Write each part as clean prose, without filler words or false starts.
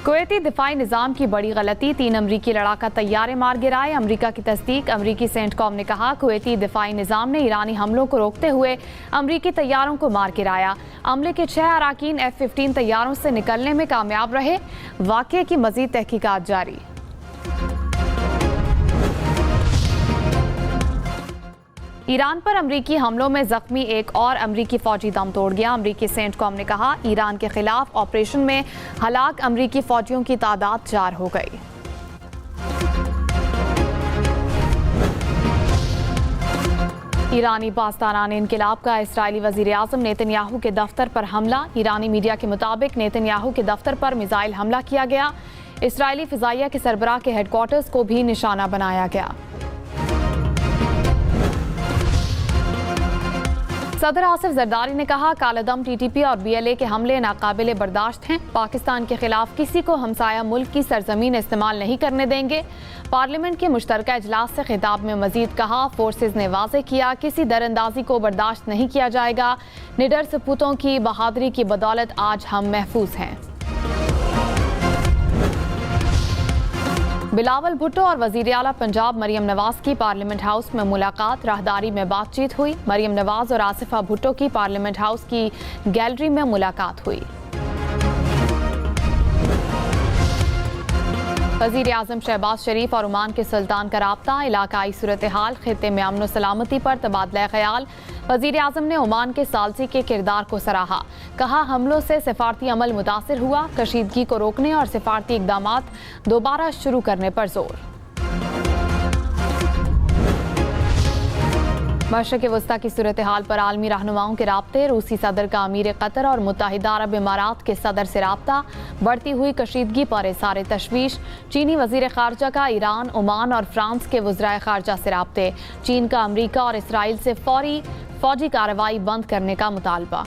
Kuwaiti दिफाई निज़ाम की बड़ी गलती, 3 अमरीकी लड़ाका तैयारे मार गिराए। अमरीका की तस्दीक। अमरीकी सेंटकॉम ने कहा, कुवैती दिफाई निज़ाम ने ईरानी हमलों को रोकते हुए अमरीकी तैयारों को मार गिराया। अमले के 6 अराकीन F-15 तैयारों से निकलने में कामयाब रहे। वाक़ये की मज़ीद तहकीकात जारी। ईरान पर अमरीकी हमलों में जख्मी एक और अमरीकी फौजी दम तोड़ गया। अमरीकी सेंटकॉम ने कहा, ईरान के खिलाफ ऑपरेशन में हलाक अमरीकी फौजियों की तादाद 4 हो गई। ईरानी पासदारान इनकिलाब का इस्राएली वज़ीर आज़म नेतन्याहू के दफ्तर पर हमला। ईरानी मीडिया के मुताबिक नेतन्याहू के दफ्तर पर मिसाइल हमला किया गया। इस्राएली फ़िज़ाइया के सरबराह के हेडक्वार्टर्स को भी निशाना बनाया गया। सदर आसिफ जरदारी ने कहा, कालादम TTP और BLA के हमले नाकाबिले बर्दाश्त हैं। पाकिस्तान के खिलाफ किसी को हमसाया मुल्क की सरजमीन इस्तेमाल नहीं करने देंगे। पार्लियामेंट के मुश्तरका इजलास से खिताब में मजीद कहा, फोर्सेज ने वाज़ेह किया, किसी दरअंदाजी को बर्दाश्त नहीं किया जाएगा। निडर सपूतों की बहादुरी की बदौलत आज हम महफूज हैं। बिलावल भुट्टो और वज़ीर आला पंजाब मरियम नवाज की पार्लियामेंट हाउस में मुलाकात। राहदारी में बातचीत हुई। मरियम नवाज और आसिफा भुट्टो की पार्लियामेंट हाउस की गैलरी में मुलाकात हुई। वज़ीर आज़म शहबाज शरीफ और ओमान के सुल्तान का राब्ता। इलाकाई सूरत हाल, खित्ते में अमन व सलामती पर तबादला ख्याल। वज़ीर आज़म ने ओमान के सालसी के किरदार को सराहा। कहा, हमलों से सिफारती अमल मुतासिर हुआ। कशीदगी को रोकने और सिफारती इक़दामात दोबारा शुरू करने पर जोर। मशरक़ वस्ता की सूरत हाल पर आलमी रहनुमाओं के राब्ते। रूसी सदर का अमीर कतर और मुत्तहिदा अरब इमारात के सदर से राब्ता। बढ़ती हुई कशीदगी पर इज़हार तशवीश। चीनी वज़ीर ख़ारजा का ईरान, ओमान और फ्रांस के वज़राए ख़ारजा से राब्ते। चीन का अमरीका और इसराइल से फौजी कार्रवाई बंद करने का मुतालबा।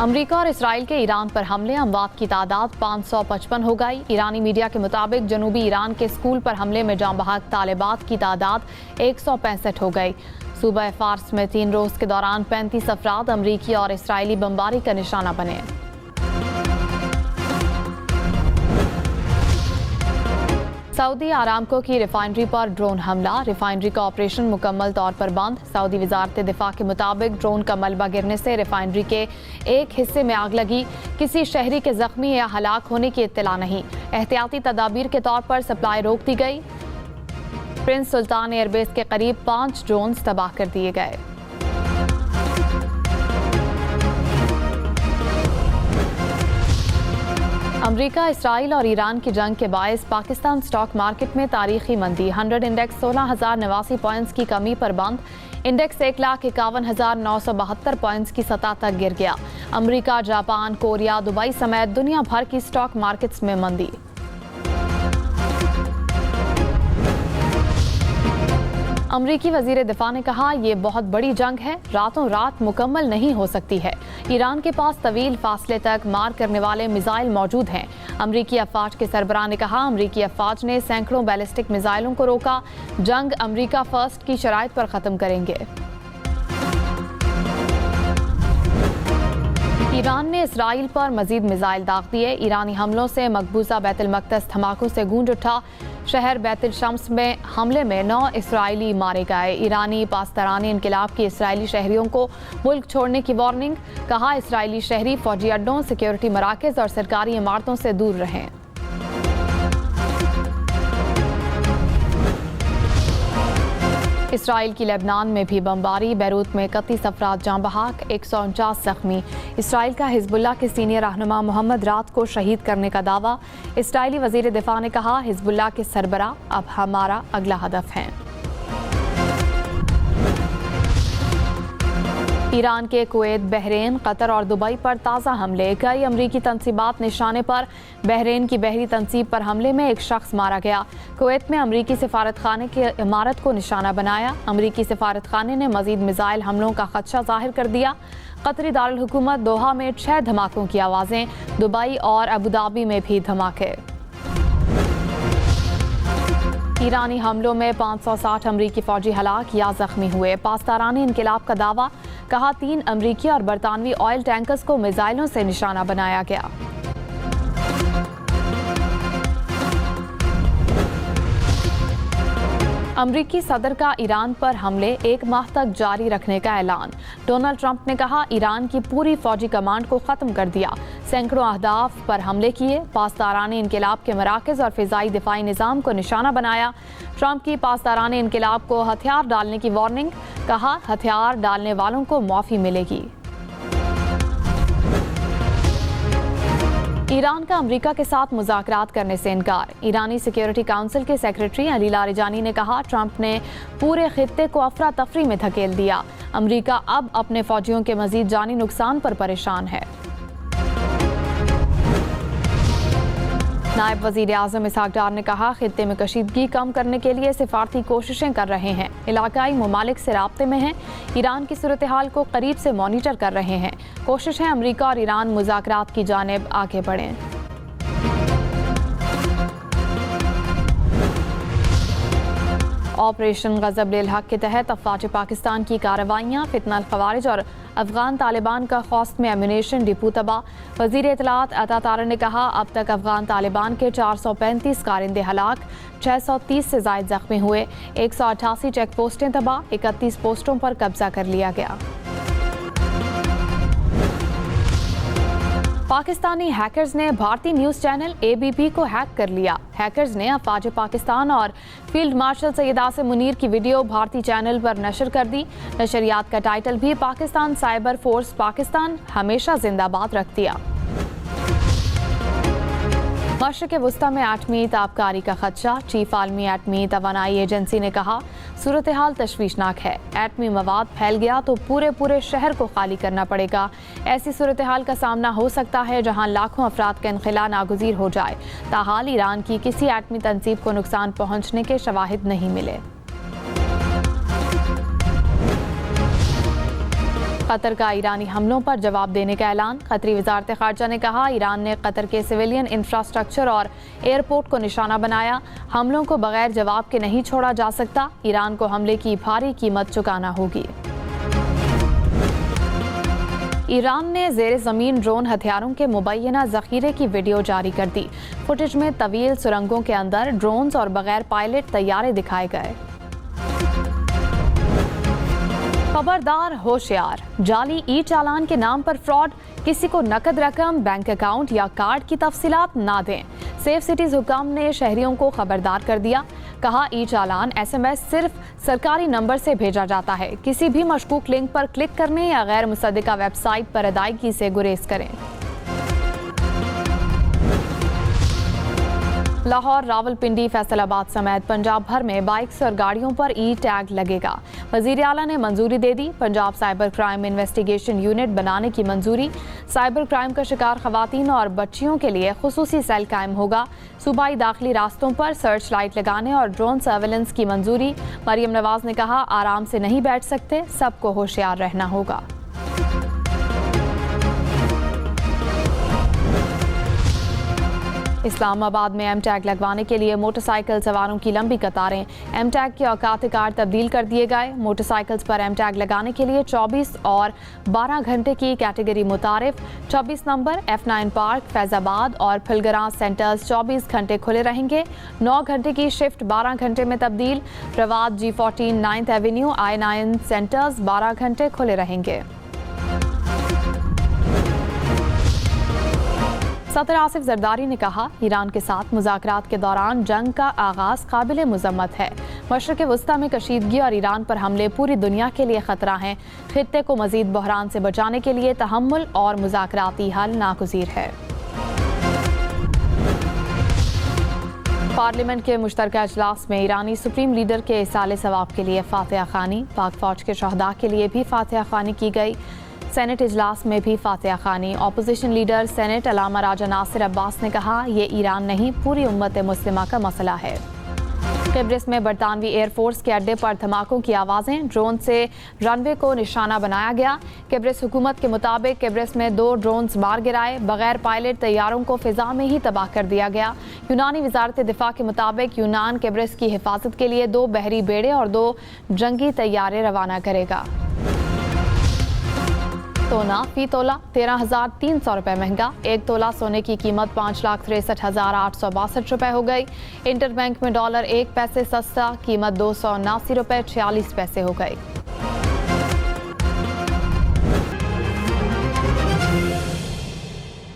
अमरीका और इसराइल के ईरान पर हमले, अमवात की तादाद 555 हो गई। ईरानी मीडिया के मुताबिक जनूबी ईरान के स्कूल पर हमले में जाँ बहक तालिबात की तादाद 165 हो गई। सूबा फार्स में 3 रोज़ के दौरान 35 अफराद अमरीकी और इसराइली बमबारी का निशाना बने। सऊदी आरामको की रिफाइनरी पर ड्रोन हमला। रिफाइनरी का ऑपरेशन मुकम्मल तौर पर बंद। सऊदी वजारत दिफा के मुताबिक ड्रोन का मलबा गिरने से रिफाइनरी के एक हिस्से में आग लगी। किसी शहरी के जख्मी या हलाक होने की इत्तला नहीं। एहतियाती तदाबीर के तौर पर सप्लाई रोक दी गई। प्रिंस सुल्तान एयरबेस के करीब 5 ड्रोन तबाह कर दिए गए। अमरीका, इसराइल और ईरान की जंग के बायस पाकिस्तान स्टॉक मार्केट में तारीखी मंदी। 100 इंडेक्स 16,089 पॉइंट्स की कमी पर बंद। इंडेक्स 1,51,972 पॉइंट्स की सतह तक गिर गया। अमरीका, जापान, कोरिया, दुबई समेत दुनिया भर की स्टॉक मार्केट्स में मंदी। अमरीकी वज़ीर दिफा ने कहा, ये बहुत बड़ी जंग है, रातों रात मुकम्मल नहीं हो सकती है। ईरान के पास तवील फासले तक मार करने वाले मिसाइल मौजूद हैं। अमरीकी अफवाज के सरबराह ने कहा, अमरीकी अफवाज ने सैकड़ों बैलिस्टिक मिसाइलों को रोका। जंग अमरीका फर्स्ट की शराइत पर ख़त्म करेंगे। ईरान ने इसराइल पर मजीद मिसाइल दाग दिए। ईरानी हमलों से मकबूजा बैतुल मक़दस धमाकों से गूंज उठा। शहर बैतुल शम्स में हमले में 9 इसराइली मारे गए। ईरानी पासदारान इनकिलाब की इसराइली शहरियों को मुल्क छोड़ने की वार्निंग। कहा, इसराइली शहरी फौजी अड्डों, सिक्योरिटी मराकज़ और सरकारी इमारतों से दूर रहें। इसराइल की लेबनान में भी बमबारी। बैरूत में 31 अफराद जाँ बहक, 149 जख्मी। इसराइल का हिजबुल्लाह के सीनियर रहनुमा मोहम्मद रात को शहीद करने का दावा। इसराइली वज़ीर दिफा ने कहा, हिजबुल्लाह के सरबराह अब हमारा अगला हदफ हैं। ईरान के कुवैत, बहरीन, कतर और दुबई पर ताज़ा हमले। कई अमरीकी तंसीबात निशाने पर। बहरीन की बहरी तंसीब पर हमले में एक शख्स मारा गया। कुवैत में अमरीकी सिफारत खाने की इमारत को निशाना बनाया। अमरीकी सिफारत खाने ने मजीद मिसाइल हमलों का खदशा जाहिर कर दिया। कतरी दारुल हुकूमत दोहा में 6 धमाकों की आवाज़ें। दुबई और अबुधाबी में भी धमाके। ईरानी हमलों में 560 अमरीकी फौजी हलाक या जख्मी हुए। पासदारान इनकिलाब का दावा। कहा 3 अमरीकी और बरतानवी ऑयल टैंकर्स को मिसाइलों से निशाना बनाया गया। अमरीकी सदर का ईरान पर हमले 1 माह तक जारी रखने का ऐलान। डोनाल्ड ट्रंप ने कहा ईरान की पूरी फौजी कमांड को खत्म कर दिया, सैकड़ों अहदाफ पर हमले किए, पासदाराने इनकलाब के मराकज़ और फ़िज़ाई दिफाई निज़ाम को निशाना बनाया। ट्रंप की पासदाराने इनकलाब को हथियार डालने की वार्निंग, कहा हथियार डालने वालों को माफ़ी मिलेगी। ईरान का अमेरिका के साथ मुज़ाकरात करने से इनकार। ईरानी सिक्योरिटी काउंसिल के सेक्रेटरी अली लारिजानी ने कहा ट्रंप ने पूरे खित्ते को अफरा तफरी में धकेल दिया। अमेरिका अब अपने फौजियों के मजीद जानी नुकसान पर परेशान है। नायब वज़ीर आज़म इसहाक डार ने कहा खित्ते में कशीदगी कम करने के लिए सिफारती कोशिशें कर रहे हैं, इलाकाई ममालिक से राब्ते में हैं, ईरान की सूरत हाल को करीब से मॉनिटर कर रहे हैं। कोशिश है अमरीका और ईरान मुज़ाकरात की जानिब आगे बढ़ें। ऑपरेशन ग़ज़ब-ए हक़ के तहत अफ़वाज पाकिस्तान की कार्रवाइयाँ, फितना ख़वारिज और अफ़गान तालिबान का खौस्त में एम्यूनेशन डिपो तबाह। वज़ीर इत्तलात अता तारा ने कहा अब तक अफ़गान तालिबान के 435 कारिंदे हलाक, 630 से ज़ायद ज़ख्मी हुए, 188 चेक पोस्टें तबाह, 31 पोस्टों पर कब्जा कर लिया गया। पाकिस्तानी हैकर्स ने भारतीय न्यूज़ चैनल ABP को हैक कर लिया। हैकर्स ने अफ़वाज पाकिस्तान और फील्ड मार्शल सैयद आसिम मुनीर की वीडियो भारतीय चैनल पर नशर कर दी। नशरियात का टाइटल भी पाकिस्तान साइबर फोर्स पाकिस्तान हमेशा जिंदाबाद रख दिया। मशरिक़ वस्ता में एटमी ताबकारी का खदशा। चीफ आलमी एटमी तवानाई एजेंसी ने कहा सूरत हाल तशवीशनाक है, एटमी मवाद फैल गया तो पूरे शहर को खाली करना पड़ेगा। ऐसी सूरत हाल का सामना हो सकता है जहां लाखों अफराद का इनखला नागुज़ीर हो जाए। ताहाल ईरान की किसी एटमी तंसीब को नुकसान पहुंचने के शवाहिद नहीं मिले। कतर का ईरानी हमलों पर जवाब देने का ऐलान। कतरी वज़ारत ख़ारजा ने कहा ईरान ने कतर के सिविलियन इंफ्रास्ट्रक्चर और एयरपोर्ट को निशाना बनाया। हमलों को बगैर जवाब के नहीं छोड़ा जा सकता। ईरान को हमले की भारी कीमत चुकाना होगी। ईरान ने ज़ेर ज़मीन ड्रोन हथियारों के मुबैना ज़ख़ीरे की वीडियो जारी कर दी। फुटेज में तवील सुरंगों के अंदर ड्रोन्स और बगैर पायलट तैयारे दिखाए गए। खबरदार होशियार, जाली ई चालान के नाम पर फ्रॉड, किसी को नकद रकम, बैंक अकाउंट या कार्ड की तफसीलात ना दें। सेफ सिटीज हुकाम ने शहरियों को खबरदार कर दिया। कहा ई चालान SMS सिर्फ सरकारी नंबर से भेजा जाता है। किसी भी मशकूक लिंक पर क्लिक करने या गैर मुसद्दिका वेबसाइट पर अदायगी से गुरेज करें। लाहौर, रावलपिंडी, फैसलाबाद समेत पंजाब भर में बाइक्स और गाड़ियों पर ई टैग लगेगा। वज़ीर आला ने मंजूरी दे दी। Punjab cyber crime investigation unit बनाने की मंजूरी। साइबर क्राइम का शिकार खवातीन और बच्चियों के लिए खुसूसी सेल कायम होगा। सूबाई दाखिली रास्तों पर सर्च लाइट लगाने और ड्रोन सर्वेलेंस की मंजूरी। मरियम नवाज ने कहा आराम से नहीं बैठ सकते, सबको होशियार रहना होगा। इस्लामाबाद में M-टैग लगवाने के लिए मोटरसाइकिल सवारों की लंबी कतारें। M-टैग के औकात कार तब्दील कर दिए गए। मोटरसाइकिल्स पर M-टैग लगाने के लिए 24 और 12 घंटे की कैटेगरी मुतारिफ। 24 नंबर F9 पार्क, फैजाबाद और फिलगरां सेंटर्स 24 घंटे खुले रहेंगे। 9 घंटे की शिफ्ट 12 घंटे में तब्दील। रवाद G14 9th Avenue I9 centres 12 घंटे खुले रहेंगे। सदर आसिफ जरदारी ने कहा ईरान के साथ मुज़ाकरात के दौरान जंग का आगाज़ काबिल मुज़म्मत है। मशरिक़ वस्ता में कशीदगी और ईरान पर हमले पूरी दुनिया के लिए ख़तरा हैं। खित्ते को मज़ीद बहरान से बचाने के लिए तहम्मुल और मुज़ाकराती हल नागुज़ीर है। पार्लियामेंट के मुश्तरका इजलास में ईरानी सुप्रीम लीडर के इसाले सवाब के लिए फातिहा खानी। पाक फौज के शहदा के लिए भी फातिहा खानी की गई। सेनेट इजलास में भी फातिहा खानी। अपोजिशन लीडर सेनेट अलामा राजा नासिर अब्बास ने कहा यह ईरान नहीं पूरी उम्मत मुस्लिमा का मसला है। किब्रिस में बरतानवी एयरफोर्स के अड्डे पर धमाकों की आवाज़ें। ड्रोन से रनवे को निशाना बनाया गया। किब्रिस हुकूमत के मुताबिक किब्रिस में 2 ड्रोन्स मार गिराए। बगैर पायलट तैयारों को फिजा में ही तबाह कर दिया गया। यूनानी वजारत दिफा के मुताबिक यूनान किब्रिस की हिफाजत के लिए 2 बहरी बेड़े और 2 जंगी तैयारे रवाना करेगा। सोना फी तोला 13,300 रुपये महंगा। 1 तोला सोने की कीमत 5,63,862 रुपये हो गई। इंटरबैंक में डॉलर 1 पैसे सस्ता, कीमत 279 रुपये 46 पैसे हो गई।